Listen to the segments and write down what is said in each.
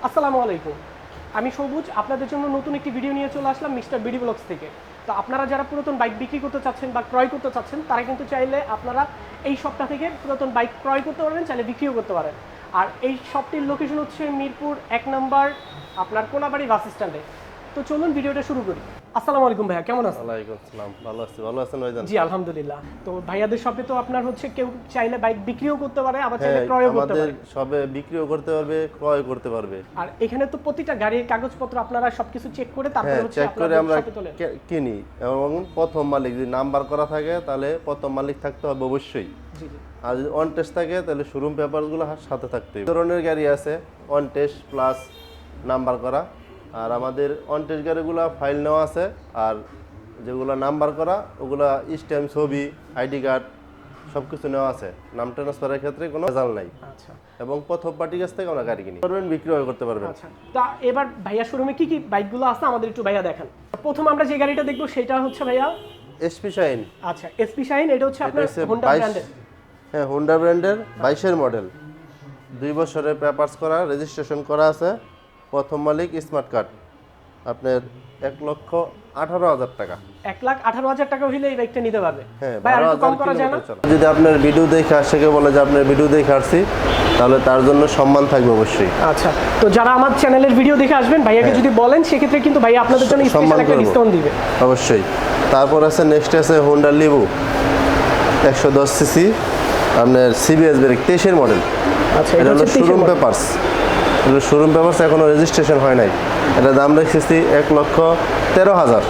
আসসালামু আলাইকুম, আমি সবুজ আপনাদের জন্য নতুন একটি ভিডিও নিয়ে চলে আসলাম মিস্টার বিডি ব্লগস থেকে। তো আপনারা যারা পুরাতন বাইক বিক্রি করতে চাচ্ছেন বা ক্রয় করতে চাচ্ছেন তারা কিন্তু চাইলে আপনারা এই সপ্তাহ থেকে পুরাতন বাইক ক্রয় করতে পারবেন, চাইলে বিক্রিও করতে পারেন। আর এই শপটির লোকেশন হচ্ছে মিরপুর 1 নম্বর আপনার কোনাবাড়ি বাস স্ট্যান্ডে। তো চলুন ভিডিওটা শুরু করি। আসসালামু আলাইকুম ভাইয়া, কেমন আছেন? ওয়ালাইকুম আসসালাম, ভালো আছি। ভালো আছেন ভাইজান? জি আলহামদুলিল্লাহ। তো ভাইয়াদের শপে তো আপনার হচ্ছে কেউ চাইলে বাইক বিক্রিও করতে পারে, আবার চাইলে ক্রয়ও করতে আমাদের পারে। সবে বিক্রিও করতে পারবে, ক্রয় করতে পারবে। আর এখানে তো প্রতিটা গাড়ির কাগজপত্র আপনারা সবকিছু চেক করে তারপরে হচ্ছে চেক করে আপনাদের আমরা শপে তোলেন। কিনি, এবং প্রথম মালিক যদি নাম্বার করা থাকে তাহলে প্রথম মালিক থাকতে হবে অবশ্যই। জি জি। আর যদি অন টেস্ট থাকে তাহলে শোরুম পেপারসগুলো সাথে থাকতে হবে। ধরনের গাড়ি আছে অন টেস্ট প্লাস নাম্বার করা, আর আমাদের অন টেস্ট গাড়িগুলো ফাইল নেওয়া আছে, আর যেগুলো নাম্বার করা ওগুলা স্ট্যাম্প, ছবি, আইডি কার্ড সব কিছু নেওয়া আছে। নাম ট্রান্সফারের ক্ষেত্রে কোনো ভেজাল নাই। আচ্ছা এবং প্রথম পার্টির কাছ থেকে আমরা গাড়ি কিনি পারবেন, বিক্রয় করতে পারবেন। আচ্ছা, তা এবার ভাইয়া শোরুমে কি কি বাইকগুলো আছে আমাদের একটু ভাইয়া দেখান। প্রথম আমরা যে গাড়িটা দেখবো সেটা হচ্ছে ভাইয়া এসপি শাইন। আচ্ছা এসপি শাইন, এটা হচ্ছে আপনার হচ্ছে হোন্ডা 22 ব্র্যান্ডের। হ্যাঁ, হোন্ডা ব্র্যান্ডের 22-এর মডেল, 2 বছরের পেপারস করা, রেজিস্ট্রেশন করা আছে। প্রথম মালিক, স্মার্ট কার্ড। আপনার 1,18,000 টাকা। 1,18,000 টাকা হইলে এই বাইকটা নিতে পারবে। হ্যাঁ, ভাই আর একটু কম করা যায় না? যদি আপনার ভিডিও দেখে আসে, কেউ বলে যে আপনার ভিডিও দেখে আসছি, তাহলে তার জন্য সম্মান থাকবে অবশ্যই। আচ্ছা, তো যারা আমার চ্যানেলের ভিডিও দেখে আসবেন ভাইয়াকে যদি বলেন সেক্ষেত্রে কিন্তু ভাইয়া আপনাদের জন্য স্পেশাল একটা করব। ডিসকাউন্ট দিবে অবশ্যই। তারপর আছে নেক্সট আছে হোন্ডা লিভু 110 সিসি, আপনার সিবিএস ব্রেক, 23-এর মডেল। আচ্ছা, এটা এটা হলো হচ্ছে শোরুম পেপারস। এটা শোরুম পেপারস এখনো রেজিস্ট্রেশন হয় নাই। এটা দাম রেখেছি 1,13,000।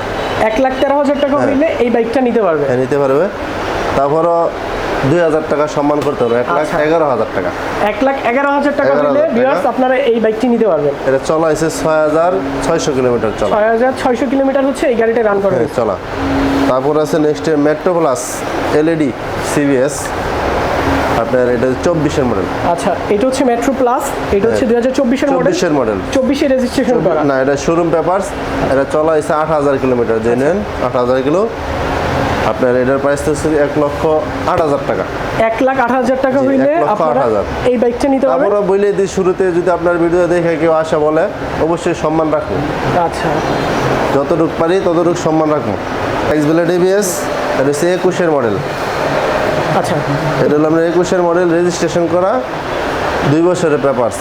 1,13,000 টাকা হইলে এই বাইকটা নিতে পারবে। হ্যাঁ, নিতে পারবে। তারপরও 2,000 টাকা সম্মান করতে হবে, 1,11,000 টাকা। 1,11,000 টাকা হইলে 11,000 ভিউয়ার্স আপনারা এই বাইকটি নিতে পারবেন। এটা চলা হয়েছে 6,600 কিলোমিটার চলা। 6,600 কিলোমিটার হচ্ছে এই গাড়িটা রান করা হয়েছে। চলা। তারপর আছে next metro plus LED CBS, আপনার এটা 24-এর মডেল। আচ্ছা, এটা হচ্ছে মেট্রো প্লাস, এটা হচ্ছে 2024-এর মডেল। 24-এর মডেল, 24-এ রেজিস্ট্রেশন করা। না এটা শোরুম পেপারস। এটা চলা হয়েছে 8,000 কিলোমিটার, জেনুইন 8,000 কিলো। আপনার এটার প্রাইস হচ্ছে 1,08,000 টাকা। 1,08,000 টাকা হইলে আপনারা 1,08,000 এই বাইকটা নিতে পারবেন। তারপরে বলে দিই শুরুতে, যদি আপনার ভিডিও দেখে কেউ আসা বলে, অবশ্যই সম্মান রাখবো। আচ্ছা, যতটুকু পারি ততটুকু সম্মান রাখবো। এক্সব্লেড এবিএস, এটা হচ্ছে 21-এর মডেল। আচ্ছা, এটা হলো আমরা 21-এর মডেল, রেজিস্ট্রেশন করা, 2 বছরের পেপারস।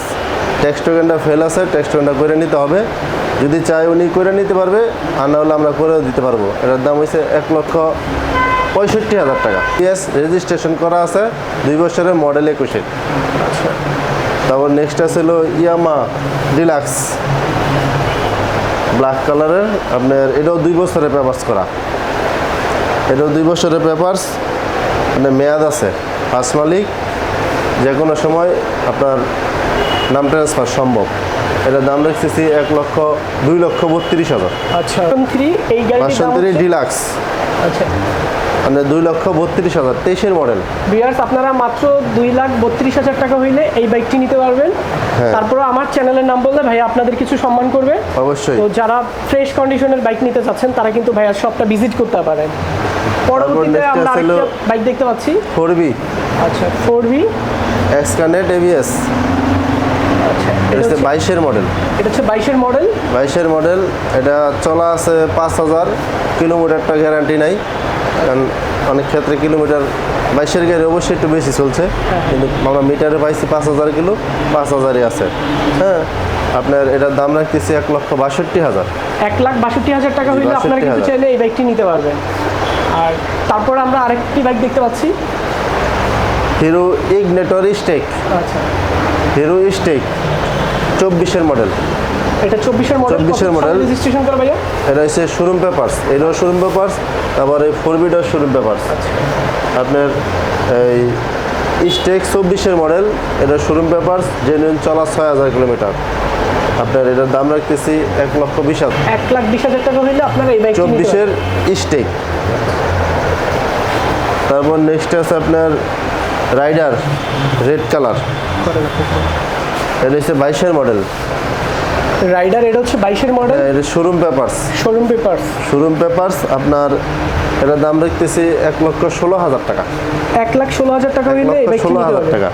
ট্যাক্স টোকেনটা ফেল আছে, ট্যাক্স টোকেনটা করে নিতে হবে। যদি চাই উনি করে নিতে পারবে, আর না হলে আমরা করেও দিতে পারবো। এটার দাম হচ্ছে 1,65,000 টাকা। ইয়েস, রেজিস্ট্রেশন করা আছে, 2 বছরের মডেল 21-এর। তারপর নেক্সট আছে হলো ইয়ামা ডিলাক্স ব্ল্যাক কালারের, আপনার এটাও 2 বছরের পেপারস করা। এটাও 2 বছরের পেপারস, মানে মেয়াদ আছে। ফার্স্ট মালিক, যে কোনো সময় আপনার নাম ট্রান্সফার সম্ভব। এটার দাম রেখেছি 2,32,000। আচ্ছা, 3 এই গাড়িটার দাম 503 ডিলাক্স, আচ্ছা মানে 2,32,000, 23-এর মডেল। ভিউয়ার্স আপনারা মাত্র 2,32,000 টাকা হইলে এই বাইকটি নিতে পারবেন। তারপরে আমার চ্যানেলের নাম বললে ভাইয়া আপনাদের কিছু সম্মান করবে অবশ্যই। তো যারা ফ্রেশ কন্ডিশনের বাইক নিতে চাচ্ছেন তারা কিন্তু ভাইয়ার শপটা ভিজিট করতে পারেন। পরবর্তীতে next আমরা আছে আরেকটা বাইক দেখতে পাচ্ছি। 4B আচ্ছা, 4B, এক্সকানেট এবিএস, আচ্ছা এটা হচ্ছে 22-এর মডেল। এটা হচ্ছে 22-এর মডেল। 22-এর মডেল, এটা চলা আছে 5,000 কিলোমিটারটা গ্যারান্টি নাই, কারণ অনেক ক্ষেত্রে কিলোমিটার 22-এর গাড়ি অবশ্যই একটু বেশি চলছে, কিন্তু আমরা মিটারে পাইছি 5,000 কিলো, 5,000-ই আছে। হ্যাঁ, আপনার এটার দাম রাখতেছি 1,62,000। 1,62,000 টাকা হইলে আপনারা কিন্তু 62,000 চাইলে এই বাইকটি নিতে পারবেন। আর তারপর আমরা আরেকটি বাইক দেখতে পাচ্ছি, হিরো ইগনেটর স্টেক। আচ্ছা হিরো স্টেক 24-এর মডেল। এটা 24-এর মডেল। 24-এর মডেল। রেজিস্ট্রেশন করা ভাইয়া? এটা হচ্ছে শোরুম পেপারস, এটাও শোরুম পেপারস। তারপরে 4Bটাও শোরুম পেপারস। আপনার এই স্টেক 24-এর মডেল, এটা শোরুম পেপারস, জেনুইন চলা 6,000 কিলোমিটার। আপনার এটার দাম রাখতেছি 1,20,000। 1,20,000 টাকা হইলে আপনারা এই বাইকটি নিতে পারবেন। 24-এর স্টেক। তারপর নেক্সট আছে আপনার রাইডার রেড কালার, এটা হচ্ছে 22-এর মডেল। রাইডার, এটা হচ্ছে 22-এর মডেল। এটা showroom papers. Showroom papers. Showroom papers, আপনার এটার দাম রাখতেছি 1,16,000 টাকা। 1,16,000 টাকা হইলে এই বাইকটি নিতে 1,16,000 পারবেন। টাকা।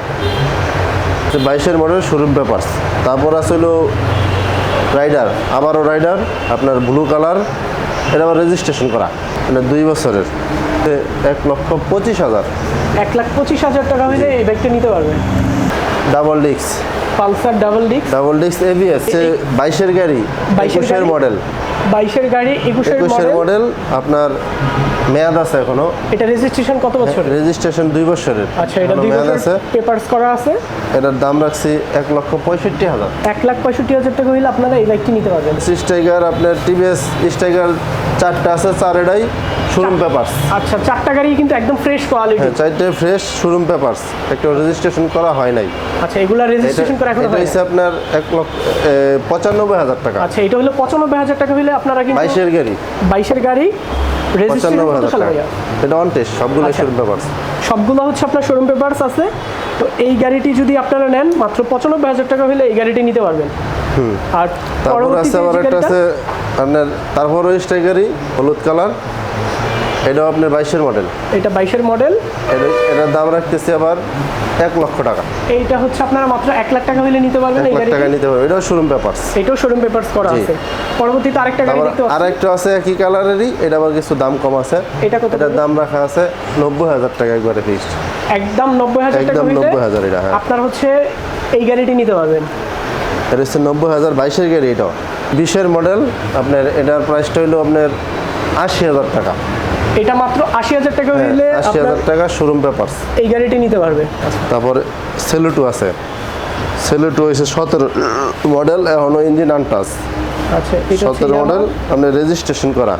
22-এর মডেল শোরুম পেপারস। তারপর আছে হলো রাইডার, আবারও রাইডার আপনার ব্লু কালার, এটা আবার রেজিস্ট্রেশন করা, এটা 2 বছরের, 1,25,000। 1,25,000 টাকা হলে এই বাইকটা নিতে পারবেন। Double disc, Pulsar double disc ABS, 22-এর গাড়ি, 21-এর মডেল, 22-এর গাড়ি 21-এর মডেল। আপনার মেয়াদ আছে এখনো। এটা রেজিস্ট্রেশন কত বছরের? রেজিস্ট্রেশন 2 বছরের। আচ্ছা, এটা 2 মেয়াদ আছে, বছর পেপারস করা আছে। এটার দাম রাখছি 1,65,000। 1,65,000 টাকা হলে আপনারা এই বাইকটি নিতে পারবেন। স্ট্রাইকার আপনার টিভিএস স্ট্রাইকার 4টা আছে, 4টাই শোরুম পেপারস। আচ্ছা, 4টা গাড়ি কিন্তু একদম ফ্রেশ কোয়ালিটি। হ্যাঁ, 4টাই ফ্রেশ শোরুম পেপারস, একটা রেজিস্ট্রেশন করা হয় নাই। আচ্ছা, এগুলা রেজিস্ট্রেশন করা এখনো এটা হয়নি। হচ্ছে আপনার 1,95,000 টাকা। আচ্ছা, এটা হলো 95,000 টাকা হলে আপনারা কিন্তু 22-এর গাড়ি, 22-এর গাড়ি রেজিস্ট্রেশন কত 95,000 সালে টাকা। ভাইয়া? এটা অন টেস্ট, সবগুলো আচ্ছা। Showroom papers. সবগুলো হচ্ছে আপনার শোরুম পেপারস আছে। তো এই গাড়িটি যদি আপনারা নেন মাত্র 95,000 টাকা হলে এই গাড়িটি নিতে পারবেন। আর তারপর আছে পরবর্তীতে আবার যে একটা গাড়িটা, আছে আপনার, তারপরও স্ট্রাইকারই হলুদ কালার, এটাও আপনার 22-এর মডেল। এটা 22-এর মডেল। এটার দাম রাখতেছি আবার 1 লক্ষ টাকা। এইটা হচ্ছে আপনারা মাত্র 1 লাখ টাকা হলে নিতে পারবেন 1 এই লাখ টাকা গাড়িটি। নিতে পারবে, এটাও শোরুম পেপারস। এটাও শোরুম পেপারস করা জি। আছে। পরবর্তীতে আরেকটা গাড়ি তারপর দেখতে পাচ্ছি। আরেকটা আছে একই কালারেরই, এটা আবার কিছু দাম কম আছে। এটা কত? এটার দাম রাখা আছে 90,000 টাকা একবারে ফিক্সড। একদম 90,000 টাকা একদম হলে 90,000 এটা, হ্যাঁ। আপনার হচ্ছে এই গাড়িটি নিতে পারবেন। এটা হচ্ছে 90,000, 22-এর গাড়ি। এটাও 20-এর মডেল, আপনার এটার প্রাইসটা হলো আপনার 80,000 টাকা। এটা মাত্র 80,000 টাকা হলে 80,000 টাকা শোরুম পেপারস। এই গাড়িটি নিতে পারবে। তারপরে সেলুটো আছে, সেলুটো হচ্ছে 17 মডেল, এখনো ইঞ্জিন আনটাচ। আচ্ছা, এটা 17 মডেল, আপনার রেজিস্ট্রেশন করা।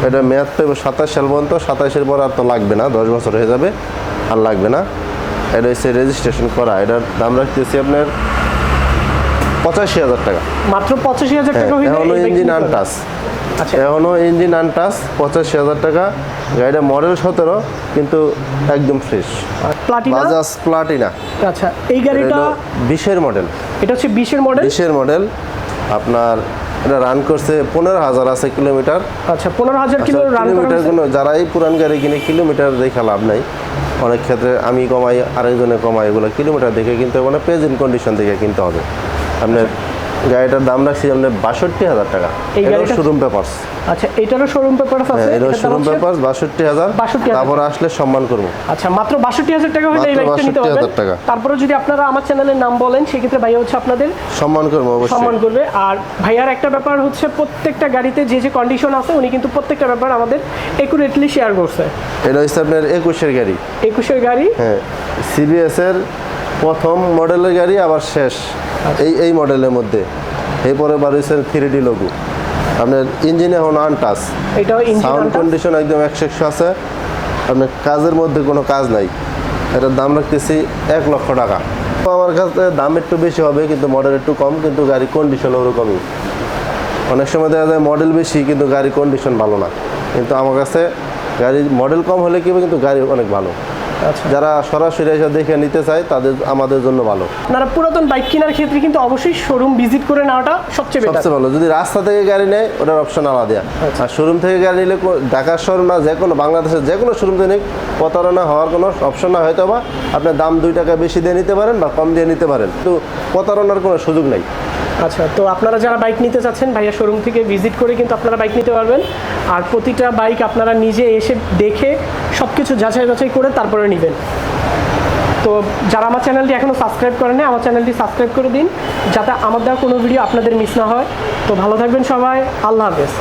এটা মেয়াদ পাইব 27 সাল পর্যন্ত। 27-এর পর আর তো লাগবে না, 10 বছর হয়ে যাবে, আর লাগবে না। এটা হচ্ছে রেজিস্ট্রেশন করা। এটার দাম রাখতেছি আপনার 85,000 টাকা। মাত্র 85,000 টাকা হলে এখনো এই বাইকটি ইঞ্জিন নিতে পারবেন। আনটাচ, আচ্ছা, এখনো ইঞ্জিন আনটাচ, 85,000 টাকা। গাড়িটা মডেল 17, কিন্তু একদম ফ্রেশ, প্লাটিনা। বাজাজ প্লাটিনা। আচ্ছা, এই গাড়িটা 20-এর মডেল। এটা হচ্ছে 20-এর মডেল। 20-এর মডেল, আপনার এটা রান করছে 15,000 আছে কিলোমিটার। আচ্ছা, 15,000 কিলো রান করা কিলোমিটার হয়েছে। কোনো, যারা এই পুরান গাড়ি কিনে কিলোমিটার দেখে লাভ নাই। অনেক ক্ষেত্রে আমি কমাই, আরেকজনে কমাই, এগুলো কিলোমিটার দেখে কিনতে হবে না, প্রেজেন্ট কন্ডিশন দেখে কিনতে হবে। আপনার গাড়িটার দাম রাখছি আপনার 62,000 টাকা। এই এটাও গাড়িটা শোরুম পেপারস। আচ্ছা, এটারও শোরুম পেপারস আছে। এটাও এটার দাম শোরুম হচ্ছে পেপারস 62,000। 62,000 তারপর আসলে সম্মান করবো। আচ্ছা, মাত্র 62,000 টাকা হলে এই মাত্র বাইকটা নিতে পারবেন। 62,000 টাকা। তারপরে যদি আপনারা আমার চ্যানেলের নাম বলেন সেক্ষেত্রে ভাইয়া হচ্ছে আপনাদের সম্মান করবো অবশ্যই। সম্মান করবে। আর ভাইয়ার একটা ব্যাপার হচ্ছে প্রত্যেকটা গাড়িতে যে যে কন্ডিশন আছে উনি কিন্তু প্রত্যেকটা ব্যাপার আমাদের একুরেটলি শেয়ার করছে। এটা হচ্ছে আপনার 21-এর গাড়ি। 21-এর গাড়ি। হ্যাঁ, সিবিএস-এর প্রথম মডেলের গাড়ি, আবার শেষ এই মডেলের মধ্যে। এরপরে বার হয়েছে 3D লোগো। আপনার ইঞ্জিন এখন আনটাচ, এটাও ইঞ্জিন সাউন্ড আনটাচ। কন্ডিশন একদম 100 আছে। আপনার কাজের মধ্যে কোনো কাজ নাই। এটার দাম রাখতেছি 1 লক্ষ টাকা। তো আমার কাছে দাম একটু বেশি হবে, কিন্তু মডেল একটু কম, কিন্তু গাড়ি কন্ডিশন ওরকমই। অনেক সময় দেখা যায় মডেল বেশি কিন্তু গাড়ি কন্ডিশন ভালো না, কিন্তু আমার কাছে গাড়ি মডেল কম হলে কি হবে, কিন্তু গাড়ি অনেক ভালো। আচ্ছা, যারা সরাসরি এসে দেখে নিতে চায় তাদের, আমাদের জন্য ভালো। আপনারা পুরাতন বাইক কেনার ক্ষেত্রে কিন্তু অবশ্যই শোরুম ভিজিট করে নেওয়াটা সবচেয়ে বেটার। সবচেয়ে ভালো। যদি রাস্তা থেকে গাড়ি নেয় ওটার অপশন আলাদা। আর শোরুম থেকে গাড়ি নিলে ঢাকার শোরুম না, যে কোনো বাংলাদেশের যে কোনো শোরুম থেকে নিক, প্রতারণা হওয়ার কোনো অপশন না। হয়তো বা আপনার দাম 2 টাকা বেশি দিয়ে নিতে পারেন বা কম দিয়ে নিতে পারেন, কিন্তু প্রতারণার কোনো সুযোগ নেই। আচ্ছা, তো আপনারা যারা বাইক নিতে চাচ্ছেন ভাইয়া শোরুম থেকে ভিজিট করে কিন্তু আপনারা বাইক নিতে পারবেন। আর প্রতিটা বাইক আপনারা নিজে এসে দেখে সব কিছু যাচাই বাছাই করে তারপরে নেবেন। তো যারা আমার চ্যানেলটি এখনও সাবস্ক্রাইব করেনি, আমার চ্যানেলটি সাবস্ক্রাইব করে দিন, যাতে আমার দেওয়া কোনো ভিডিও আপনাদের মিস না হয়। তো ভালো থাকবেন সবাই, আল্লাহ হাফেজ।